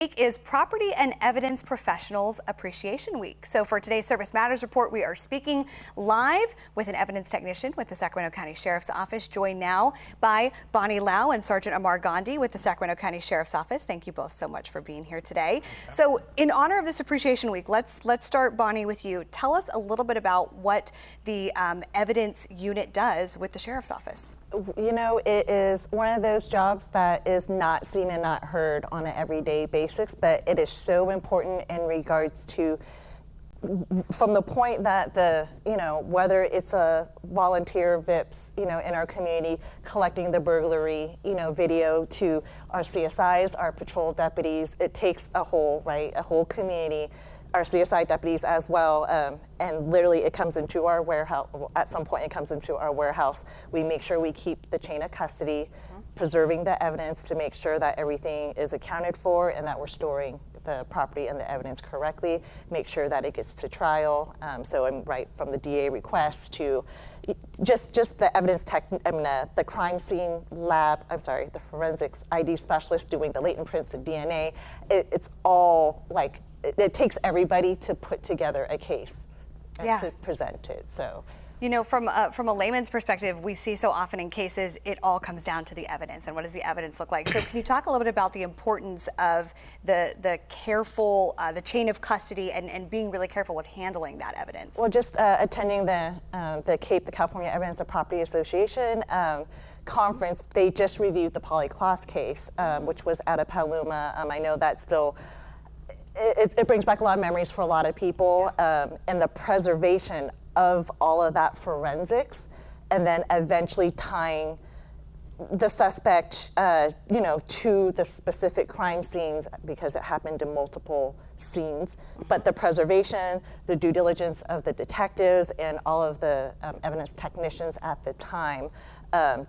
Week is Property and Evidence Professionals Appreciation Week. So for today's Service Matters Report, we are speaking live with an evidence technician with the Sacramento County Sheriff's Office, joined now by Bonnie Lau and Sergeant Amar Gandhi with the Sacramento County Sheriff's Office. Thank you both so much for being here today. Okay. So in honor of this Appreciation Week, let's start, Bonnie, with you. Tell us a little bit about what the evidence unit does with the Sheriff's Office. You know, it is one of those jobs that is not seen and not heard on an everyday basis, but it is so important in regards to, from the point that whether it's a volunteer VIPs, in our community collecting the burglary, video, to our CSIs, our patrol deputies. It takes a whole community, our CSI deputies as well, and literally it comes into our warehouse. At some point it comes into our warehouse. We make sure we keep the chain of custody, preserving the evidence to make sure that everything is accounted for and that we're storing the property and the evidence correctly, make sure that it gets to trial. So I'm right from the DA request to just the evidence the crime scene lab, the forensics ID specialist doing the latent prints and DNA. It's all like, it takes everybody to put together a case and to present it. So, from a layman's perspective, we see so often in cases it all comes down to the evidence and what does the evidence look like. So can you talk a little bit about the importance of the careful, the chain of custody and being really careful with handling that evidence? Well, just attending the CAPE, the California Evidence of Property Association conference, they just reviewed the Polly Klaas case, which was out of Paloma. I know that still, it brings back a lot of memories for a lot of people, and the preservation of all of that forensics, and then eventually tying the suspect, to the specific crime scenes because it happened in multiple scenes. But the preservation, the due diligence of the detectives and all of the evidence technicians at the time,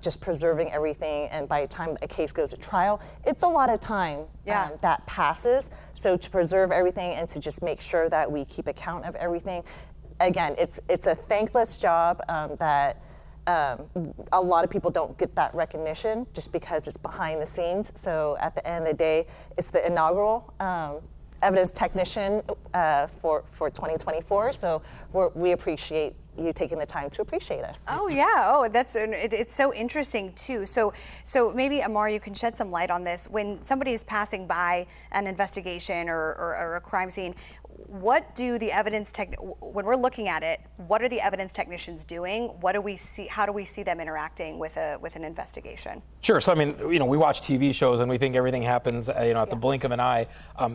just preserving everything. And by the time a case goes to trial, it's a lot of time that passes. So to preserve everything and to just make sure that we keep account of everything. Again, it's a thankless job that a lot of people don't get that recognition just because it's behind the scenes. So at the end of the day, it's the inaugural evidence technician for 2024. So we appreciate you taking the time to appreciate us. Oh yeah, it's so interesting too. So maybe Amar, you can shed some light on this. When somebody is passing by an investigation or a crime scene, what do the evidence when we're looking at it, what are the evidence technicians doing? What do we see? How do we see them interacting with an investigation? Sure. So I mean, we watch TV shows and we think everything happens, at the blink of an eye.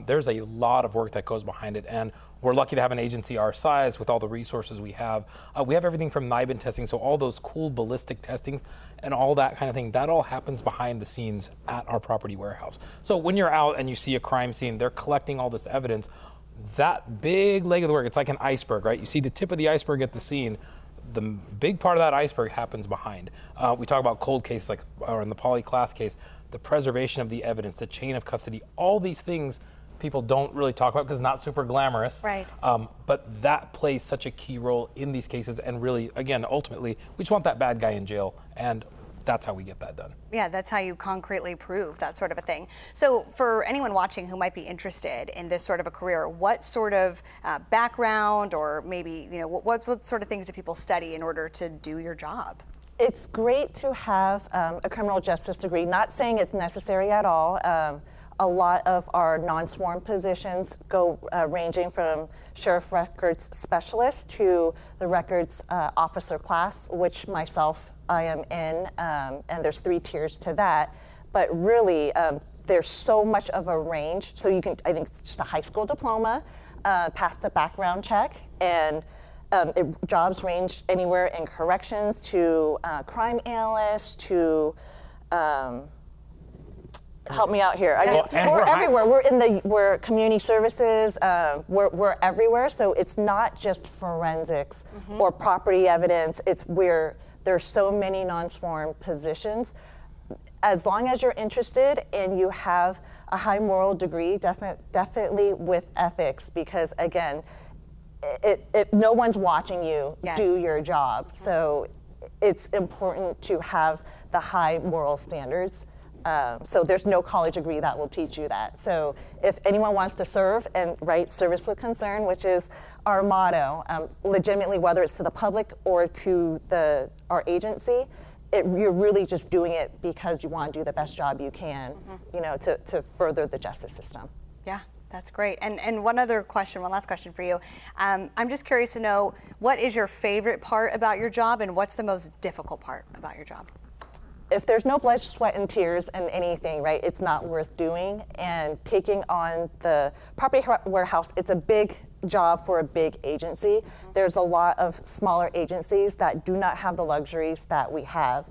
There's a lot of work that goes behind it, and we're lucky to have an agency our size with all the resources we have. We have everything from NIBIN testing, so all those cool ballistic testings and all that kind of thing, that all happens behind the scenes at our property warehouse. So when you're out and you see a crime scene, they're collecting all this evidence. That big leg of the work, it's like an iceberg, right? You see the tip of the iceberg at the scene. The big part of that iceberg happens behind. We talk about cold cases, or in the Polly Klaas case, the preservation of the evidence, the chain of custody, all these things people don't really talk about because it's not super glamorous. Right. But that plays such a key role in these cases, and really, again, ultimately, we just want that bad guy in jail, and that's how we get that done. Yeah, that's how you concretely prove that sort of a thing. So for anyone watching who might be interested in this sort of a career, what sort of background, or maybe, what sort of things do people study in order to do your job? It's great to have a criminal justice degree, not saying it's necessary at all. A lot of our non-sworn positions go ranging from sheriff records specialist to the records officer class, which myself I am in, and there's 3 tiers to that. But really, there's so much of a range. So you can, I think it's just a high school diploma, pass the background check, and jobs range anywhere in corrections to crime analysts to help me out here. We're everywhere. We're community services. We're everywhere. So it's not just forensics or property evidence. There's so many non-sworn positions. As long as you're interested and you have a high moral degree, definitely with ethics, because again, no one's watching you do your job. So it's important to have the high moral standards So there's no college degree that will teach you that. So if anyone wants to serve and service with concern, which is our motto, legitimately, whether it's to the public or to our agency, you're really just doing it because you want to do the best job you can, to further the justice system. Yeah. That's great. And one last question for you. I'm just curious to know, what is your favorite part about your job and what's the most difficult part about your job? If there's no blood, sweat, and tears in anything, right, it's not worth doing. And taking on the property warehouse, it's a big job for a big agency. There's a lot of smaller agencies that do not have the luxuries that we have,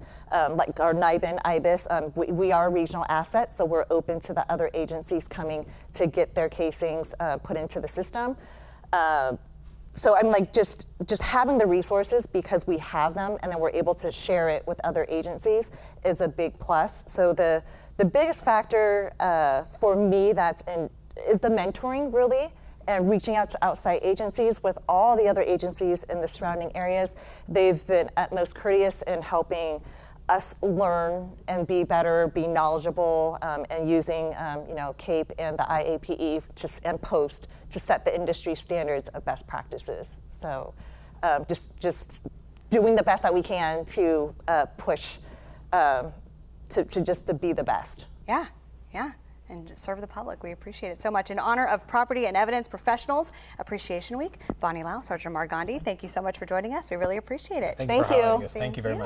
like our NIBIN, IBIS. We are a regional asset, so we're open to the other agencies coming to get their casings put into the system. So I'm like, just having the resources, because we have them and then we're able to share it with other agencies, is a big plus. So the biggest factor for me is the mentoring, really, and reaching out to outside agencies. With all the other agencies in the surrounding areas, they've been utmost courteous in helping us learn and be better, be knowledgeable, and using CAPE and the IAPE and POST to set the industry standards of best practices. So just doing the best that we can to push to be the best. Yeah, and serve the public. We appreciate it so much. In honor of Property and Evidence Professionals Appreciation Week, Bonnie Lau, Sergeant Margandi, thank you so much for joining us. We really appreciate it. Thank you for having us. Thank you very much.